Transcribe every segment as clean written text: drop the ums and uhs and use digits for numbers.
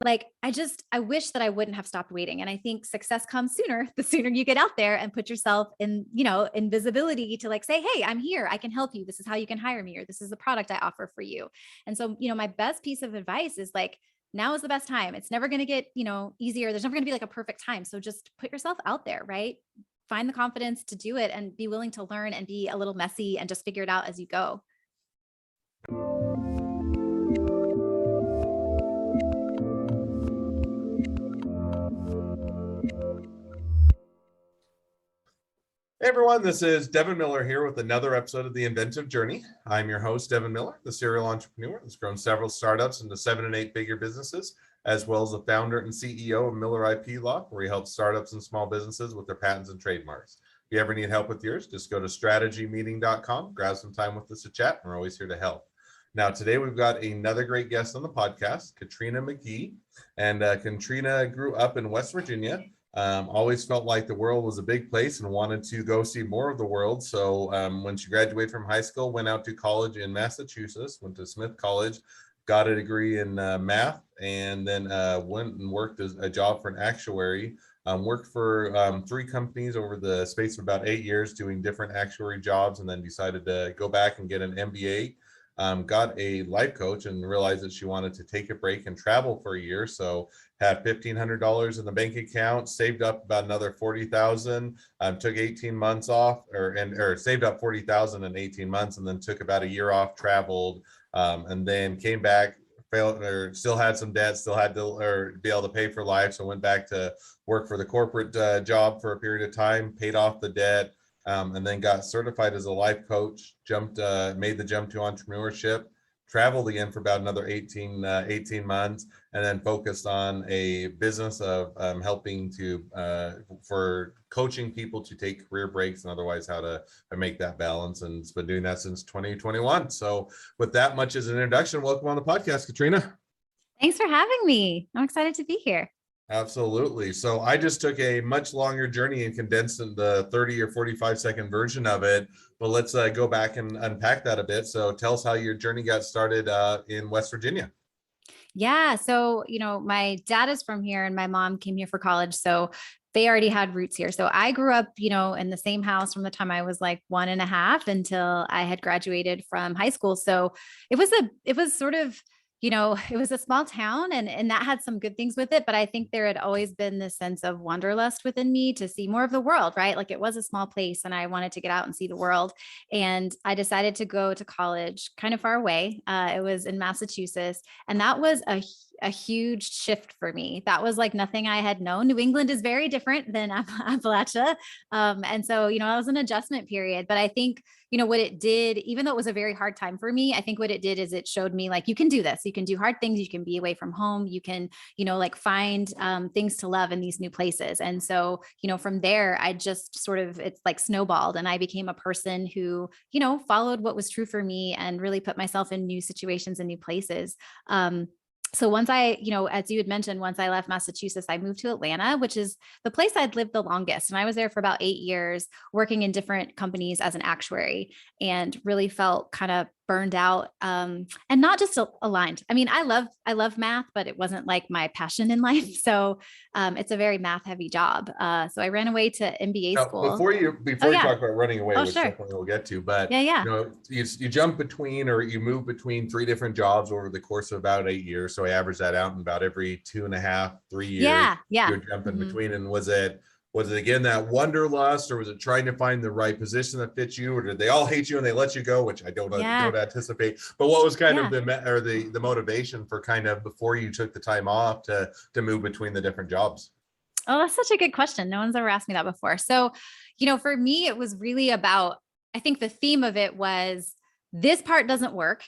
like, I wish that I wouldn't have stopped waiting. And I think success comes sooner, the sooner you get out there and put yourself in, in visibility to like say, hey, I'm here. I can help you. This is how you can hire me, or this is the product I offer for you. And so, my best piece of advice is like, now is the best time. It's never going to get, easier. There's never going to be like a perfect time. So just put yourself out there, right? Find the confidence to do it and be willing to learn and be a little messy and just figure it out as you go. Hey everyone, this is Devin Miller here with another episode of The Inventive Journey. I'm your host, Devin Miller, the serial entrepreneur that's grown several startups into 7- and 8-figure businesses, as well as the founder and CEO of Miller IP Law, where he helps startups and small businesses with their patents and trademarks. If you ever need help with yours, just go to strategymeeting.com, grab some time with us to chat, and we're always here to help. Now, today we've got another great guest on the podcast, Katrina McGhee. And Katrina grew up in West Virginia. Always felt like the world was a big place and wanted to go see more of the world. So when she graduated from high school, went out to college in Massachusetts, went to Smith College, got a degree in math, and then went and worked as a job for an actuary. Worked for 3 companies over the space of about 8 years doing different actuary jobs, and then decided to go back and get an MBA. Got a life coach and realized that she wanted to take a break and travel for a year. So had $1,500 in the bank account, saved up about another 40,000, took 18 months off or saved up 40,000 in 18 months, and then took about a year off, traveled, and then came back, failed or still had some debt, still had to be able to pay for life. So went back to work for the corporate job for a period of time, paid off the debt, and then got certified as a life coach, made the jump to entrepreneurship, traveled again for about another 18 months, and then focused on a business of helping for coaching people to take career breaks and otherwise how to make that balance. And it's been doing that since 2021. So with that much as an introduction, welcome on the podcast, Katrina. Thanks for having me. I'm excited to be here. Absolutely. So I just took a much longer journey and condensed in the 30 or 45-second version of it. But let's go back and unpack that a bit. So tell us how your journey got started in West Virginia. Yeah. So, my dad is from here and my mom came here for college. So they already had roots here. So I grew up, in the same house from the time I was like 1.5 until I had graduated from high school. So it was sort of, it was a small town and that had some good things with it. But I think there had always been this sense of wanderlust within me to see more of the world, right? Like it was a small place and I wanted to get out and see the world. And I decided to go to college kind of far away. It was in Massachusetts. And that was a huge shift for me. That was like nothing I had known. New England is very different than Appalachia. And so, it was an adjustment period. But I think, what it did, even though it was a very hard time for me, I think what it did is it showed me like, you can do this. You can do hard things. You can be away from home. You can, like find things to love in these new places. And so, from there, I just sort of, it's like snowballed and I became a person who, followed what was true for me and really put myself in new situations and new places. So once as you had mentioned, once I left Massachusetts, I moved to Atlanta, which is the place I'd lived the longest. And I was there for about 8 years working in different companies as an actuary and really felt kind of burned out and not just aligned. I mean, I love math, but it wasn't like my passion in life. So it's a very math heavy job. So I ran away to MBA Now, school. before you talk about running away, which Sure. definitely we'll get to, but Yeah. you jump between or you move between 3 different jobs over the course of about 8 years. So I average that out in about every 2.5, 3 years. Yeah. You're jumping between. And was it again that wanderlust, or was it trying to find the right position that fits you, or did they all hate you and they let you go, which I don't anticipate? But what was kind of the motivation for kind of before you took the time off to move between the different jobs? Oh, that's such a good question. No one's ever asked me that before. So, for me, it was really about, I think the theme of it was this part doesn't work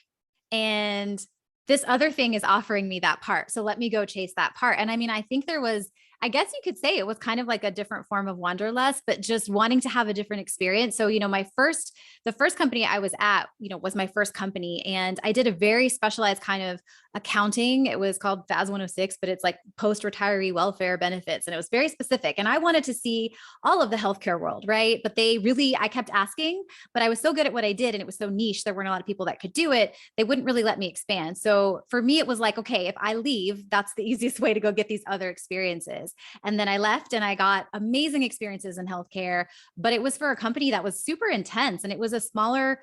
and this other thing is offering me that part. So let me go chase that part. And I mean, I think there was, I guess you could say it was kind of like a different form of wanderlust, but just wanting to have a different experience. So, the first company I was at, was my first company. And I did a very specialized kind of accounting. It was called FAS 106, but it's like post retiree welfare benefits. And it was very specific. And I wanted to see all of the healthcare world, right? But I kept asking, but I was so good at what I did and it was so niche. There weren't a lot of people that could do it. They wouldn't really let me expand. So for me, it was like, okay, if I leave, that's the easiest way to go get these other experiences. And then I left and I got amazing experiences in healthcare, but it was for a company that was super intense and it was a smaller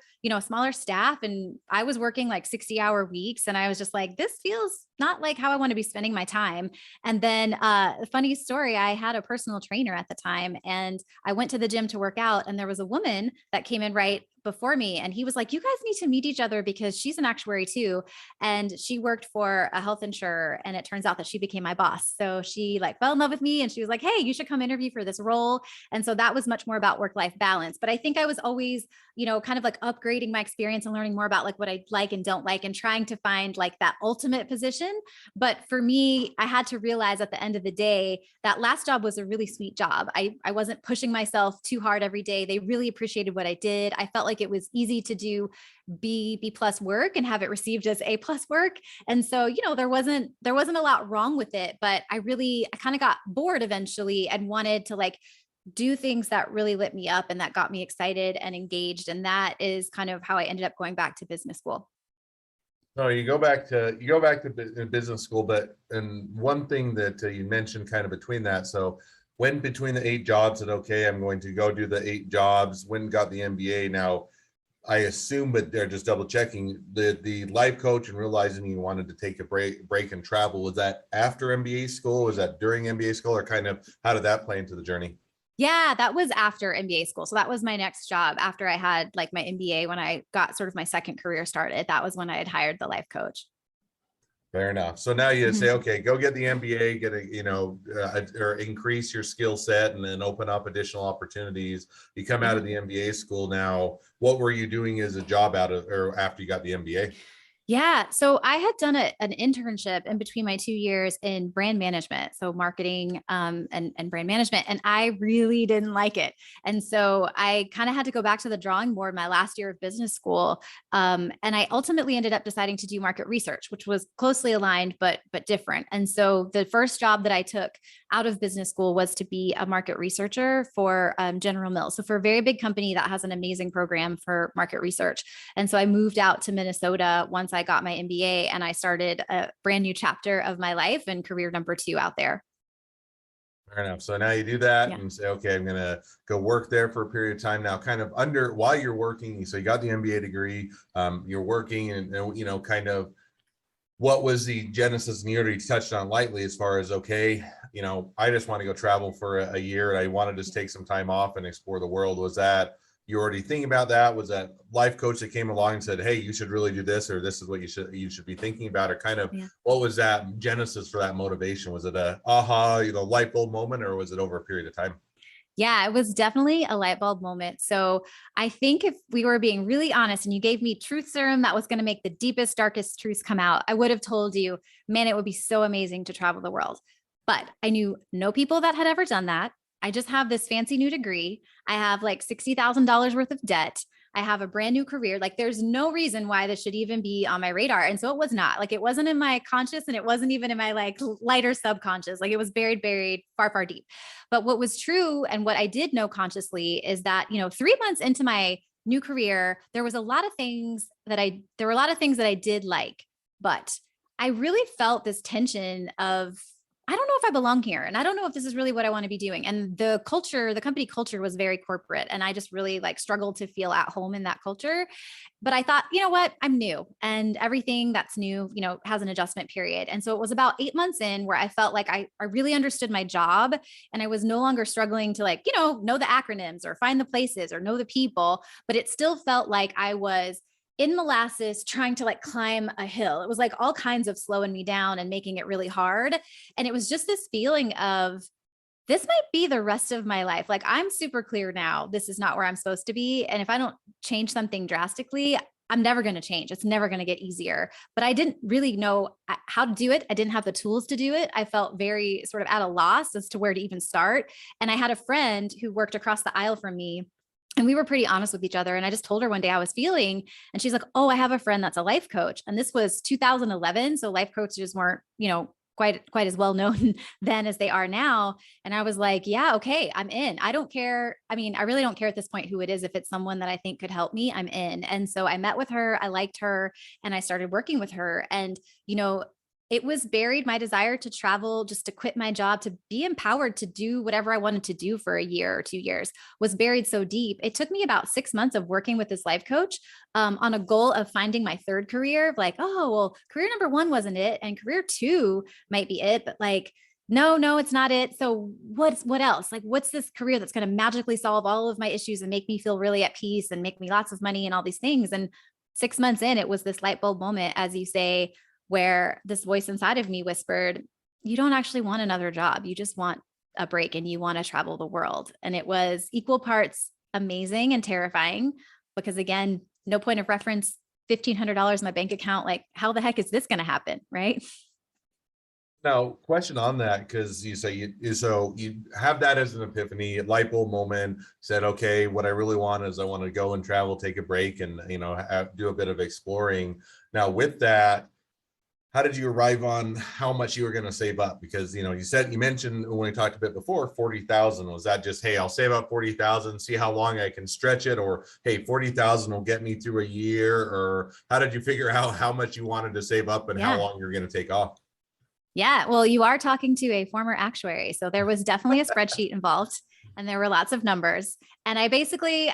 staff. And I was working like 60-hour weeks. And I was just like, this feels not like how I want to be spending my time. And then a funny story, I had a personal trainer at the time and I went to the gym to work out and there was a woman that came in right before me and he was like, you guys need to meet each other because she's an actuary too. And she worked for a health insurer and it turns out that she became my boss. So she like fell in love with me and she was like, hey, you should come interview for this role. And so that was much more about work-life balance. But I think I was always, kind of like upgrading my experience and learning more about like what I like and don't like and trying to find like that ultimate position. But for me, I had to realize at the end of the day, that last job was a really sweet job. I wasn't pushing myself too hard every day. They really appreciated what I did. I felt like it was easy to do B plus work and have it received as A plus work. And so, there wasn't a lot wrong with it, but I kind of got bored eventually and wanted to like do things that really lit me up and that got me excited and engaged. And that is kind of how I ended up going back to business school. No, you go back to business school, but and one thing that you mentioned kind of between that. So when between the 8 jobs that okay, I'm going to go do the 8 jobs. When got the MBA. Now I assume, but they're just double checking the life coach and realizing you wanted to take a break and travel. Was that after MBA school? Was that during MBA school, or kind of how did that play into the journey? Yeah, that was after MBA school. So that was my next job after I had like my MBA. When I got sort of my second career started, that was when I had hired the life coach. Fair enough. So now you say, Mhm. okay, go get the MBA, get a, or increase your skill set and then open up additional opportunities. You come out Yeah. of the MBA school now. What were you doing as a job out of, or after you got the MBA? Yeah. So I had done an internship in between my 2 years in brand management. So marketing and brand management. And I really didn't like it. And so I kind of had to go back to the drawing board my last year of business school. And I ultimately ended up deciding to do market research, which was closely aligned, but different. And so the first job that I took out of business school was to be a market researcher for General Mills. So for a very big company that has an amazing program for market research. And so I moved out to Minnesota once I got my MBA and I started a brand new chapter of my life and career number 2 out there. Fair enough. So now you do that Yeah. and say, okay, I'm going to go work there for a period of time now, kind of while you're working. So you got the MBA degree, you're working and, kind of what was the genesis, and you already touched on lightly as far as, okay, I just want to go travel for a year and I want to just take some time off and explore the world. Was that you already thinking about that? Was that life coach that came along and said, hey, you should really do this, or this is what you should be thinking about, or kind of Yeah. what was that genesis for that motivation? Was it a light bulb moment, or was it over a period of time? Yeah, it was definitely a light bulb moment. So I think if we were being really honest and you gave me truth serum that was going to make the deepest, darkest truths come out, I would have told you, man, it would be so amazing to travel the world. But I knew no people that had ever done that. I just have this fancy new degree. I have like $60,000 worth of debt. I have a brand new career. Like there's no reason why this should even be on my radar. And so it was not. Like it wasn't in my conscious and it wasn't even in my like lighter subconscious. Like it was buried far, far deep. But what was true and what I did know consciously is that, 3 months into my new career, there were a lot of things that I did like, but I really felt this tension of I don't know if I belong here. And I don't know if this is really what I want to be doing. And the company culture was very corporate. And I just really like struggled to feel at home in that culture. But I thought, you know what? I'm new and everything that's new, has an adjustment period. And so it was about 8 months in where I felt like I really understood my job and I was no longer struggling to like, know the acronyms or find the places or know the people, but it still felt like I was in molasses trying to like climb a hill. It was like all kinds of slowing me down and making it really hard. And it was just this feeling of this might be the rest of my life. Like I'm super clear now. This is not where I'm supposed to be. And if I don't change something drastically, I'm never going to change. It's never going to get easier. But I didn't really know how to do it. I didn't have the tools to do it. I felt very sort of at a loss as to where to even start. And I had a friend who worked across the aisle from me. And we were pretty honest with each other. And I just told her one day I was feeling, and she's like, oh, I have a friend that's a life coach. And this was 2011. So life coaches weren't, quite as well known then as they are now. And I was like, yeah, okay, I'm in. I don't care. I mean, I really don't care at this point who it is. If it's someone that I think could help me, I'm in. And so I met with her, I liked her, and I started working with her. And, it was buried, my desire to travel, just to quit my job, to be empowered to do whatever I wanted to do for a year or 2 years, was buried so deep. It took me about 6 months of working with this life coach on a goal of finding my third career. Like, oh, well, career number one wasn't it, and career two might be it, but like, no, it's not it. So what else? Like, what's this career that's going to magically solve all of my issues and make me feel really at peace and make me lots of money and all these things? And 6 months in, it was this light bulb moment, as you say, where this voice inside of me whispered, you don't actually want another job. You just want a break and you want to travel the world. And it was equal parts amazing and terrifying because, again, no point of reference, $1,500 in my bank account. Like, how the heck is this going to happen? Right. Now, question on that, because you say you have that as an epiphany, light bulb moment, said, okay, what I really want is I want to go and travel, take a break, and do a bit of exploring. Now, with that, how did you arrive on how much you were going to save up? Because you mentioned when we talked a bit before, 40,000. Was that just, hey, I'll save up 40,000, see how long I can stretch it, or hey, 40,000 will get me through a year? Or how did you figure out how much you wanted to save up and how long you're going to take off? Yeah, well, you are talking to a former actuary, so there was definitely a spreadsheet involved, and there were lots of numbers. And I basically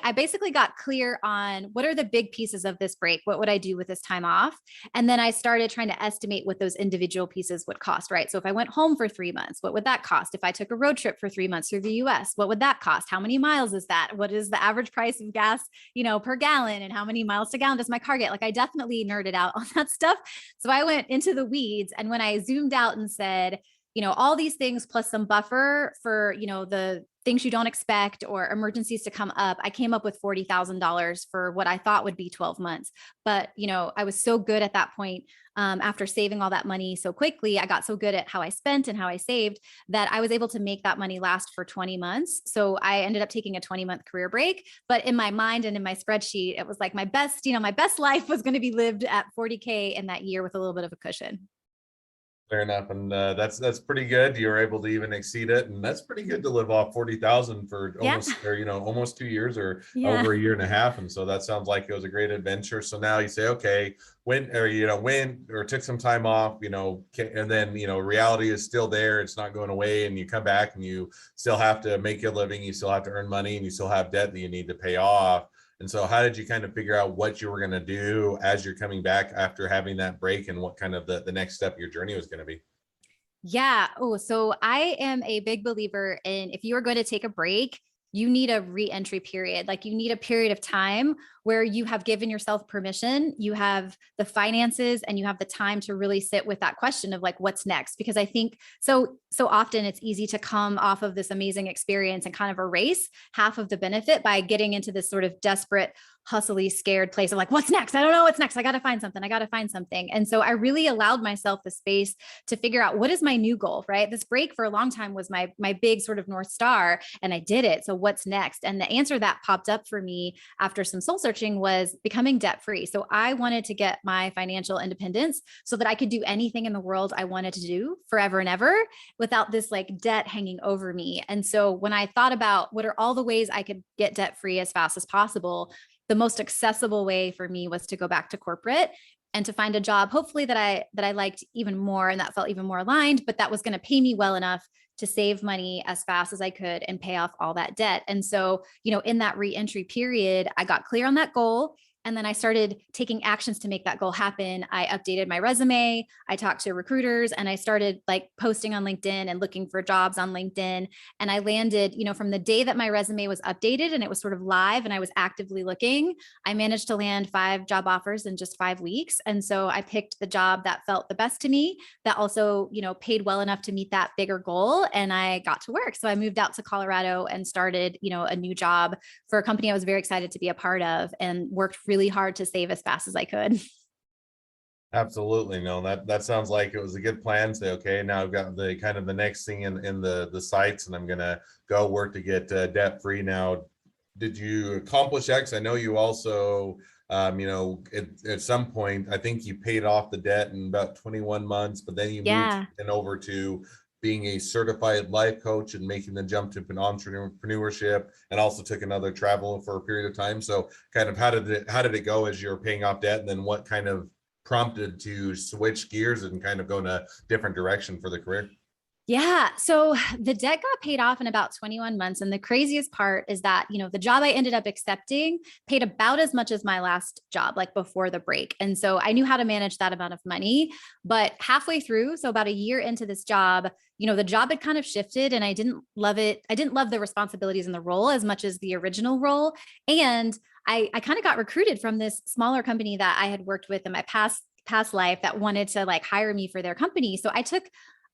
got clear on what are the big pieces of this break? What would I do with this time off? And then I started trying to estimate what those individual pieces would cost, right? So if I went home for 3 months, what would that cost? If I took a road trip for 3 months through the US, what would that cost? How many miles is that? What is the average price of gas, per gallon? And how many miles to gallon does my car get? Like, I definitely nerded out on that stuff. So I went into the weeds. And when I zoomed out and said, all these things plus some buffer for, the things you don't expect or emergencies to come up, I came up with $40,000 for what I thought would be 12 months. But, I was so good at that point, after saving all that money so quickly, I got so good at how I spent and how I saved that I was able to make that money last for 20 months. So I ended up taking a 20-month career break. But in my mind and in my spreadsheet, it was like my best life was going to be lived at 40K in that year with a little bit of a cushion. Fair enough, and that's pretty good. You were able to even exceed it, and that's pretty good to live off 40,000 for almost 2 years or over a year and a half. And so that sounds like it was a great adventure. So now you say, okay, went or took some time off, and then reality is still there. It's not going away, and you come back and you still have to make a living. You still have to earn money, and you still have debt that you need to pay off. And so how did you kind of figure out what you were going to do as you're coming back after having that break, and what kind of the next step of your journey was going to be? Yeah. Oh, so I am a big believer in, if you are going to take a break, you need a re-entry period. Like, you need a period of time where you have given yourself permission, you have the finances, and you have the time to really sit with that question of like, what's next? Because I think so often it's easy to come off of this amazing experience and kind of erase half of the benefit by getting into this sort of desperate, hustly, scared place of like, what's next? I don't know what's next. I got to find something. And so I really allowed myself the space to figure out, what is my new goal, right? This break for a long time was my big sort of North Star, and I did it. So what's next? And the answer that popped up for me after some soul searching was becoming debt free. So I wanted to get my financial independence so that I could do anything in the world I wanted to do forever and ever without this like debt hanging over me. And so when I thought about what are all the ways I could get debt free as fast as possible, the most accessible way for me was to go back to corporate and to find a job, hopefully that I liked even more and that felt even more aligned, but that was going to pay me well enough to save money as fast as I could and pay off all that debt. And so, in that re-entry period, I got clear on that goal. And then I started taking actions to make that goal happen. I updated my resume. I talked to recruiters, and I started like posting on LinkedIn and looking for jobs on LinkedIn. And I landed, from the day that my resume was updated and it was sort of live and I was actively looking, I managed to land 5 job offers in just 5 weeks. And so I picked the job that felt the best to me, that also, paid well enough to meet that bigger goal. And I got to work. So I moved out to Colorado and started, a new job for a company I was very excited to be a part of, and worked really hard to save as fast as I could. Absolutely. No, that sounds like it was a good plan. Say, okay, now I've got the kind of the next thing in the sites, and I'm gonna go work to get debt free. Now, did you accomplish X? I know you also, at some point, I think you paid off the debt in about 21 months, but then you moved Yeah. and over to being a certified life coach and making the jump to entrepreneurship, and also took another travel for a period of time. So, kind of how did it go as you're paying off debt, and then what kind of prompted to switch gears and kind of go in a different direction for the career? Yeah. So the debt got paid off in about 21 months. And the craziest part is that, the job I ended up accepting paid about as much as my last job, like before the break. And so I knew how to manage that amount of money. But halfway through, so about a year into this job, the job had kind of shifted and I didn't love it. I didn't love the responsibilities in the role as much as the original role. And I kind of got recruited from this smaller company that I had worked with in my past life that wanted to like hire me for their company. So I took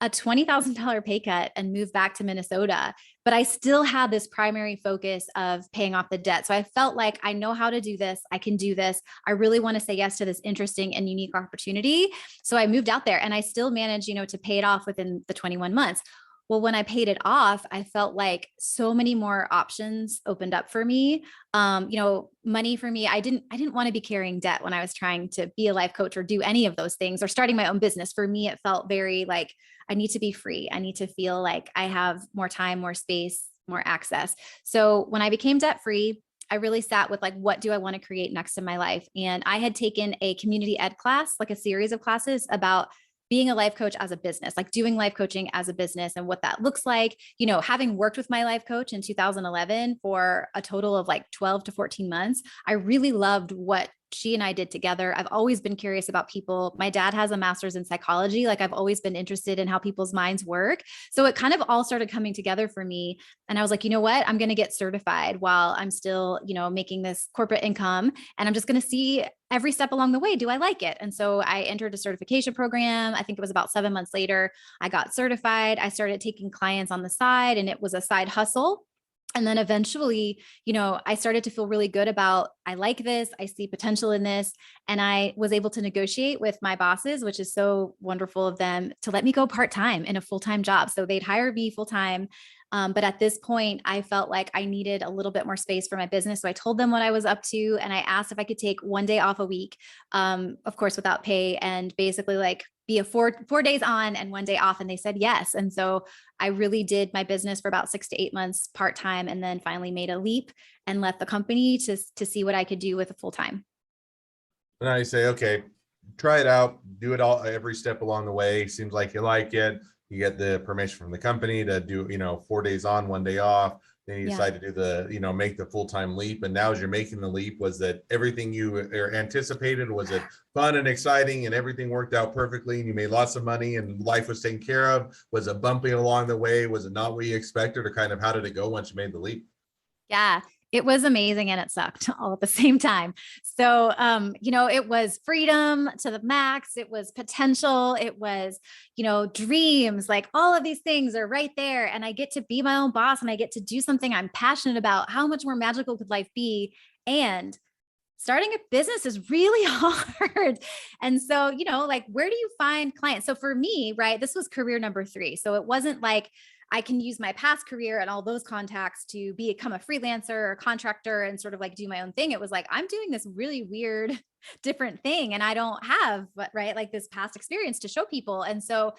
a $20,000 pay cut and moved back to Minnesota, but I still had this primary focus of paying off the debt. So I felt like I know how to do this. I can do this. I really want to say yes to this interesting and unique opportunity. So I moved out there and I still managed, to pay it off within the 21 months. Well, when I paid it off, I felt like so many more options opened up for me. Money for me, I didn't want to be carrying debt when I was trying to be a life coach or do any of those things or starting my own business. For me, it felt very like I need to be free. I need to feel like I have more time, more space, more access. So when I became debt free, I really sat with like, what do I want to create next in my life? And I had taken a community ed class, like a series of classes about being a life coach as a business, like doing life coaching as a business and what that looks like. Having worked with my life coach in 2011 for a total of like 12 to 14 months, I really loved what she and I did together. I've always been curious about people. My dad has a master's in psychology. Like I've always been interested in how people's minds work. So it kind of all started coming together for me. And I was like, you know what? I'm going to get certified while I'm still, making this corporate income. And I'm just going to see every step along the way. Do I like it? And so I entered a certification program. I think it was about 7 months later, I got certified. I started taking clients on the side and it was a side hustle. And then eventually, I started to feel really good about, I like this, I see potential in this. And I was able to negotiate with my bosses, which is so wonderful of them to let me go part-time in a full-time job. So they'd hire me full-time. But at this point, I felt like I needed a little bit more space for my business. So I told them what I was up to and I asked if I could take one day off a week, of course, without pay, and basically like be a four days on and one day off. And they said yes. And so I really did my business for about 6 to 8 months part-time, and then finally made a leap and left the company to see what I could do with a full-time. And I say, okay, try it out, do it all every step along the way. Seems like you like it. You get the permission from the company to do, 4 days on, one day off. Then you Yeah. decide to do make the full-time leap. And now as you're making the leap, was that everything you anticipated? Was it fun and exciting and everything worked out perfectly and you made lots of money and life was taken care of? Was it bumpy along the way? Was it not what you expected, or kind of how did it go once you made the leap? Yeah, it was amazing and it sucked all at the same time. So, it was freedom to the max. It was potential. It was, dreams, like all of these things are right there. And I get to be my own boss and I get to do something I'm passionate about. How much more magical could life be? And starting a business is really hard. And so, like, where do you find clients? So for me, right, this was career number 3. So it wasn't like I can use my past career and all those contacts to become a freelancer or contractor and sort of like do my own thing. It was like, I'm doing this really weird, different thing. And I don't have, right, like this past experience to show people. And so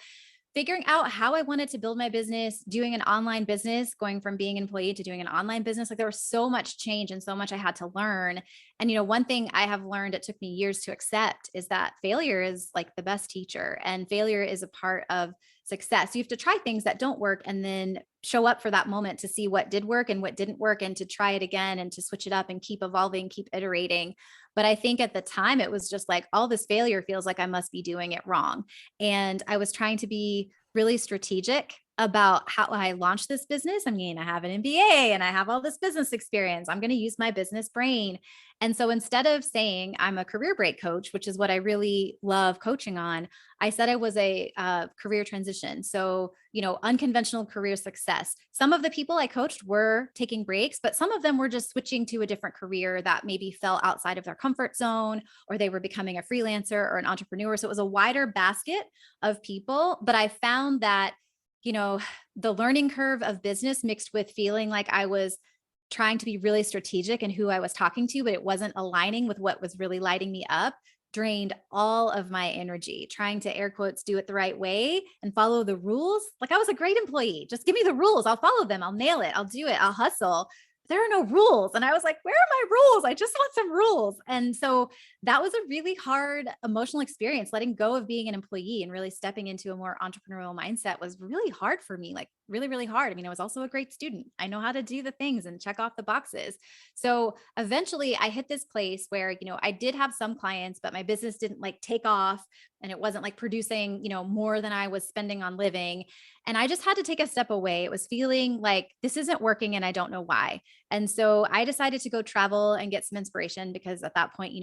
figuring out how I wanted to build my business, doing an online business, going from being an employee to doing an online business. Like there was so much change and so much I had to learn. And, one thing I have learned, it took me years to accept, is that failure is like the best teacher, and failure is a part of success. You have to try things that don't work and then show up for that moment to see what did work and what didn't work, and to try it again and to switch it up and keep evolving, keep iterating. But I think at the time it was just like, all this failure feels like I must be doing it wrong. And I was trying to be really strategic about how I launched this business. I mean, I have an MBA and I have all this business experience. I'm going to use my business brain. And so instead of saying I'm a career break coach, which is what I really love coaching on, I said I was a career transition. So, unconventional career success. Some of the people I coached were taking breaks, but some of them were just switching to a different career that maybe fell outside of their comfort zone, or they were becoming a freelancer or an entrepreneur. So it was a wider basket of people. But I found that, you know, the learning curve of business mixed with feeling like I was trying to be really strategic in who I was talking to, but it wasn't aligning with what was really lighting me up, drained all of my energy trying to air quotes do it the right way and follow the rules. Like I was a great employee. Just give me the rules. I'll follow them. I'll nail it. I'll do it. I'll hustle. There are no rules. And I was like, where are my rules? I just want some rules. And so that was a really hard emotional experience. Letting go of being an employee and really stepping into a more entrepreneurial mindset was really hard for me, like really, really hard. I mean, I was also a great student. I know how to do the things and check off the boxes. So eventually I hit this place where, I did have some clients, but my business didn't like take off and it wasn't like producing, more than I was spending on living. And I just had to take a step away. It was feeling like this isn't working and I don't know why. And so I decided to go travel and get some inspiration because at that point,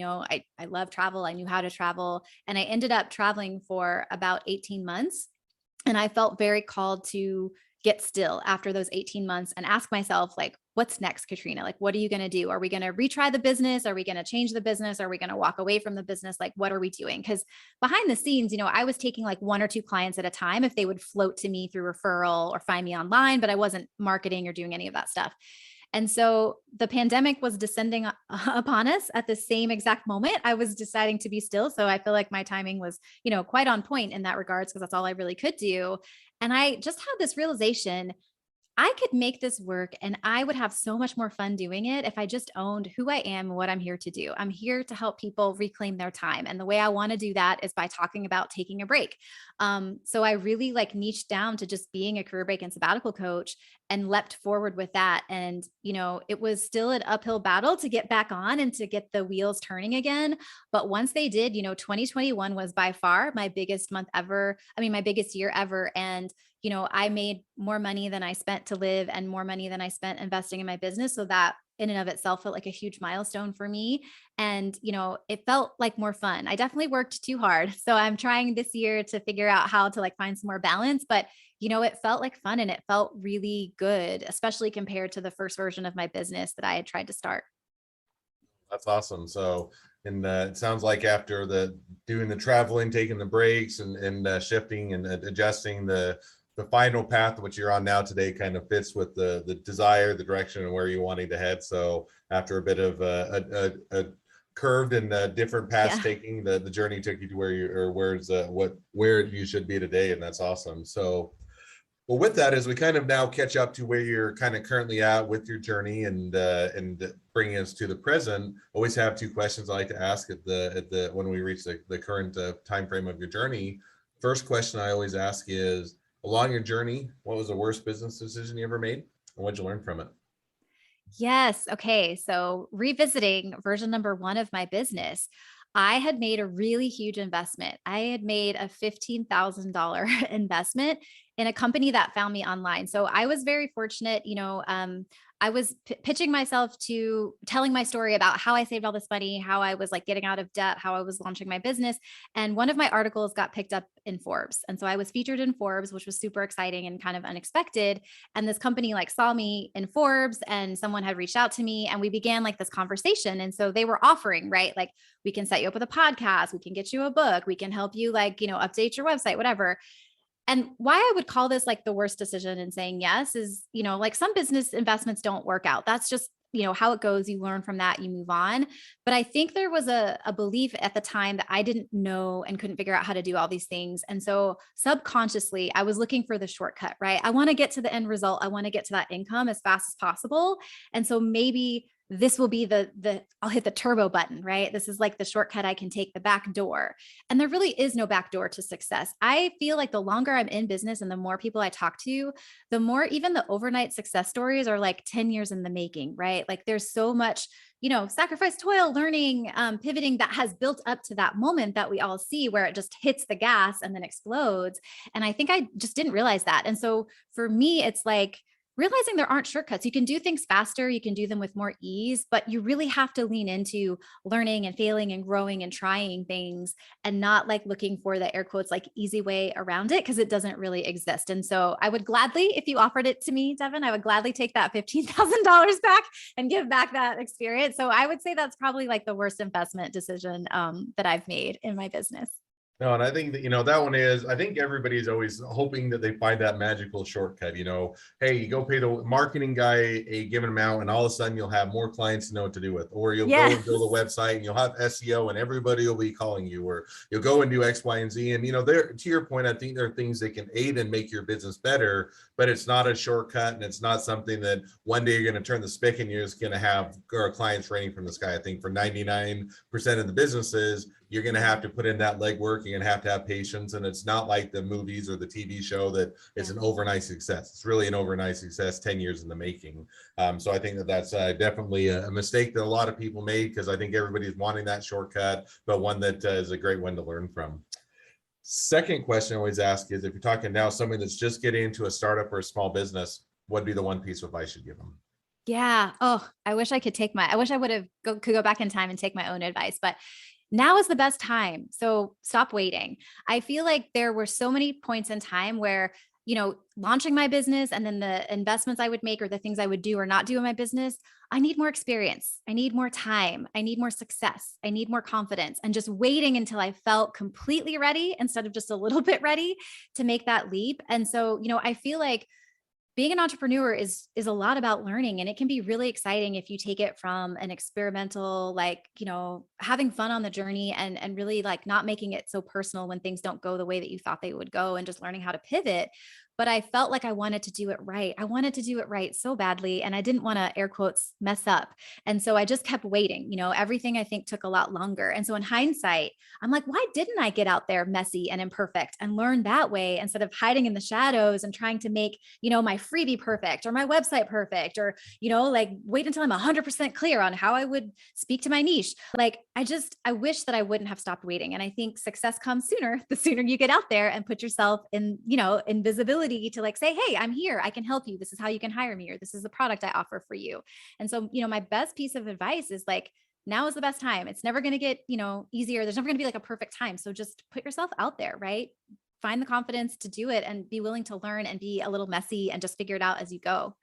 I love travel. I knew how to travel. And I ended up traveling for about 18 months. And I felt very called to get still after those 18 months and ask myself, like, what's next, Katrina? Like, what are you going to do? Are we going to retry the business? Are we going to change the business? Are we going to walk away from the business? Like, what are we doing? Because behind the scenes, I was taking like one or two clients at a time if they would float to me through referral or find me online, but I wasn't marketing or doing any of that stuff. And so the pandemic was descending upon us at the same exact moment. I was deciding to be still. So I feel like my timing was, quite on point in that regards, because that's all I really could do. And I just had this realization I could make this work and I would have so much more fun doing it if I just owned who I am and what I'm here to do. I'm here to help people reclaim their time. And the way I want to do that is by talking about taking a break. So I really like niched down to just being a career break and sabbatical coach and leapt forward with that. And, it was still an uphill battle to get back on and to get the wheels turning again. But once they did, 2021 was by far my biggest month ever. I mean, my biggest year ever. And I made more money than I spent to live and more money than I spent investing in my business. So that in and of itself felt like a huge milestone for me. And, it felt like more fun. I definitely worked too hard. So I'm trying this year to figure out how to like find some more balance, but it felt like fun and it felt really good, especially compared to the first version of my business that I had tried to start. That's awesome. So, and it sounds like after the doing the traveling, taking the breaks, and shifting and adjusting the final path which you're on now today kind of fits with the desire, the direction, and where you're wanting to head. So after a bit of a curved and different paths, Yeah. taking the journey took you to where you or where you should be today, and that's awesome. So. Well, with that, as we kind of now catch up to where you're kind of currently at with your journey and bringing us to the present, always have two questions I like to ask at the when we reach the current time frame of your journey. First question I always ask is, along your journey, what was the worst business decision you ever made, and what'd you learn from it? Yes. Okay. So revisiting version number one of my business, I had made a really huge investment. I had made a $15,000 investment in a company that found me online. So I was very fortunate. I was pitching myself to telling my story about how I saved all this money, how I was like getting out of debt, how I was launching my business. And one of my articles got picked up in Forbes. And so I was featured in Forbes, which was super exciting and kind of unexpected. And this company like saw me in Forbes and someone had reached out to me and we began like this conversation. And so they were offering, right? Like we can set you up with a podcast, we can get you a book, we can help you like, update your website, whatever. And why I would call this like the worst decision in saying yes is, like some business investments don't work out. That's just, how it goes. You learn from that, you move on. But I think there was a belief at the time that I didn't know and couldn't figure out how to do all these things. And so subconsciously, I was looking for the shortcut, right? I want to get to the end result. I want to get to that income as fast as possible. And so maybe this will be I'll hit the turbo button, right? This is like the shortcut I can take, the back door. And there really is no back door to success. I feel like the longer I'm in business and the more people I talk to, the more even the overnight success stories are like 10 years in the making, right? Like there's so much, sacrifice, toil, learning, pivoting that has built up to that moment that we all see where it just hits the gas and then explodes. And I think I just didn't realize that. And so for me, it's like, realizing there aren't shortcuts. You can do things faster, you can do them with more ease, but you really have to lean into learning and failing and growing and trying things and not like looking for the air quotes, like easy way around it, because it doesn't really exist. And so I would gladly, if you offered it to me, Devin, I would gladly take that $15,000 back and give back that experience. So I would say that's probably like the worst investment decision that I've made in my business. No, and I think that, that one is, I think everybody's always hoping that they find that magical shortcut, hey, you go pay the marketing guy a given amount and all of a sudden you'll have more clients to know what to do with, or you'll go and build a website and you'll have SEO and everybody will be calling you, or you'll go and do X, Y, and Z. And, there, to your point, I think there are things that can aid and make your business better, but it's not a shortcut. And it's not something that one day you're going to turn the spigot and you're just going to have our clients raining from the sky. I think for 99% of the businesses, you're going to have to put in that legwork. You're going to have patience. And it's not like the movies or the TV show that it's an overnight success. It's really an overnight success, 10 years in the making. So I think that that's definitely a mistake that a lot of people made, because I think everybody's wanting that shortcut, but one that is a great one to learn from. Second question I always ask is, if you're talking now somebody that's just getting into a startup or a small business, what would be the one piece of advice you'd give them? Yeah. Oh, I wish I would have could go back in time and take my own advice, but now is the best time. So stop waiting. I feel like there were so many points in time where, launching my business and then the investments I would make or the things I would do or not do in my business, I need more experience. I need more time. I need more success. I need more confidence, and just waiting until I felt completely ready instead of just a little bit ready to make that leap. And so, I feel like being an entrepreneur is a lot about learning, and it can be really exciting if you take it from an experimental, like, having fun on the journey and really like not making it so personal when things don't go the way that you thought they would go, and just learning how to pivot. But I felt like I wanted to do it right. I wanted to do it right so badly, and I didn't want to, air quotes, mess up. And so I just kept waiting. Everything I think took a lot longer. And so in hindsight, I'm like, why didn't I get out there messy and imperfect and learn that way instead of hiding in the shadows and trying to make, my freebie perfect or my website perfect, or, like wait until I'm 100% clear on how I would speak to my niche. Like, I wish that I wouldn't have stopped waiting. And I think success comes sooner, the sooner you get out there and put yourself in, in visibility to like say, hey, I'm here. I can help you. This is how you can hire me, or this is the product I offer for you. And so, my best piece of advice is like, now is the best time. It's never going to get, easier. There's never going to be like a perfect time. So just put yourself out there, right? Find the confidence to do it and be willing to learn and be a little messy and just figure it out as you go.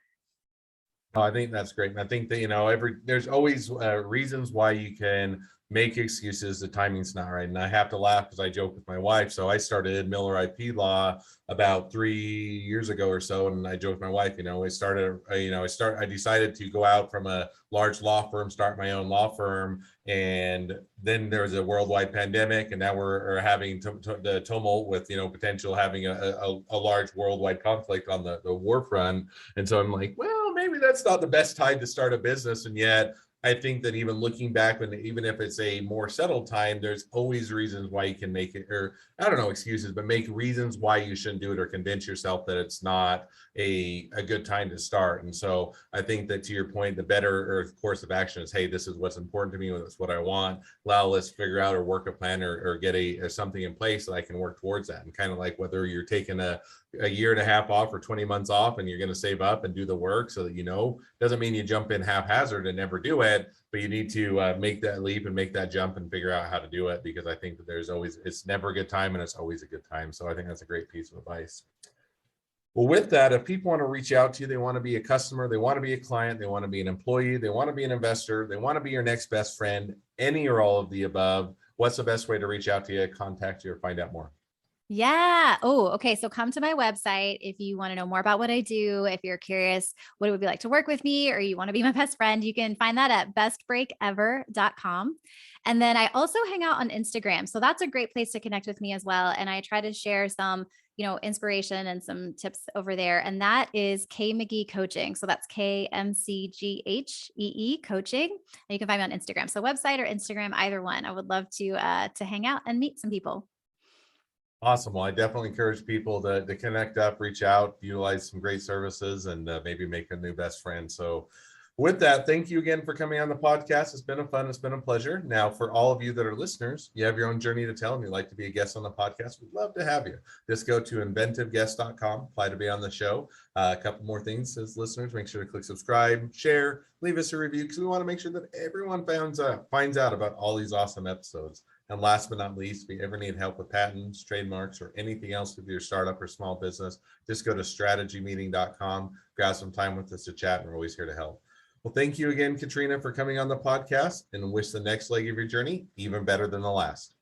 Oh, I think that's great. And I think that, there's always reasons why you can make excuses. The timing's not right. And I have to laugh because I joke with my wife. So I started Miller IP Law about 3 years ago or so. And I joke with my wife, I decided to go out from a large law firm, start my own law firm. And then there was a worldwide pandemic. And now we're having the tumult with, potential having a large worldwide conflict on the war front. And so I'm like, well, maybe that's not the best time to start a business. And yet I think that even looking back, and even if it's a more settled time, there's always reasons why you can make it, or I don't know, excuses, but make reasons why you shouldn't do it, or convince yourself that it's not a good time to start. And so I think that, to your point, the better course of action is, hey, this is what's important to me. That's what I want. Let's figure out or work a plan or get something in place that I can work towards that. And kind of like whether you're taking a year and a half off or 20 months off, and you're going to save up and do the work so that, doesn't mean you jump in haphazard and never do it, but you need to make that leap and make that jump and figure out how to do it, because I think that it's never a good time and it's always a good time. So I think that's a great piece of advice. Well, with that, if people want to reach out to you, they want to be a customer, they want to be a client, they want to be an employee, they want to be an investor, they want to be your next best friend, any or all of the above, what's the best way to reach out to you, contact you, or find out more? Yeah. Oh, okay. So come to my website if you want to know more about what I do. If you're curious what it would be like to work with me, or you want to be my best friend, you can find that at bestbreakever.com. And then I also hang out on Instagram. So that's a great place to connect with me as well. And I try to share some, inspiration and some tips over there. And that is K McGhee Coaching. So that's KMCGHEE Coaching. And you can find me on Instagram. So website or Instagram, either one. I would love to hang out and meet some people. Awesome. Well, I definitely encourage people to connect up, reach out, utilize some great services, and maybe make a new best friend. So with that, thank you again for coming on the podcast. It's been it's been a pleasure. Now, for all of you that are listeners, you have your own journey to tell and you'd like to be a guest on the podcast, we'd love to have you. Just go to inventiveguest.com, apply to be on the show. A couple more things as listeners, make sure to click subscribe, share, leave us a review, because we want to make sure that everyone finds out about all these awesome episodes. And last but not least, if you ever need help with patents, trademarks, or anything else with your startup or small business, just go to strategymeeting.com, grab some time with us to chat, and we're always here to help. Well, thank you again, Katrina, for coming on the podcast, and wish the next leg of your journey even better than the last.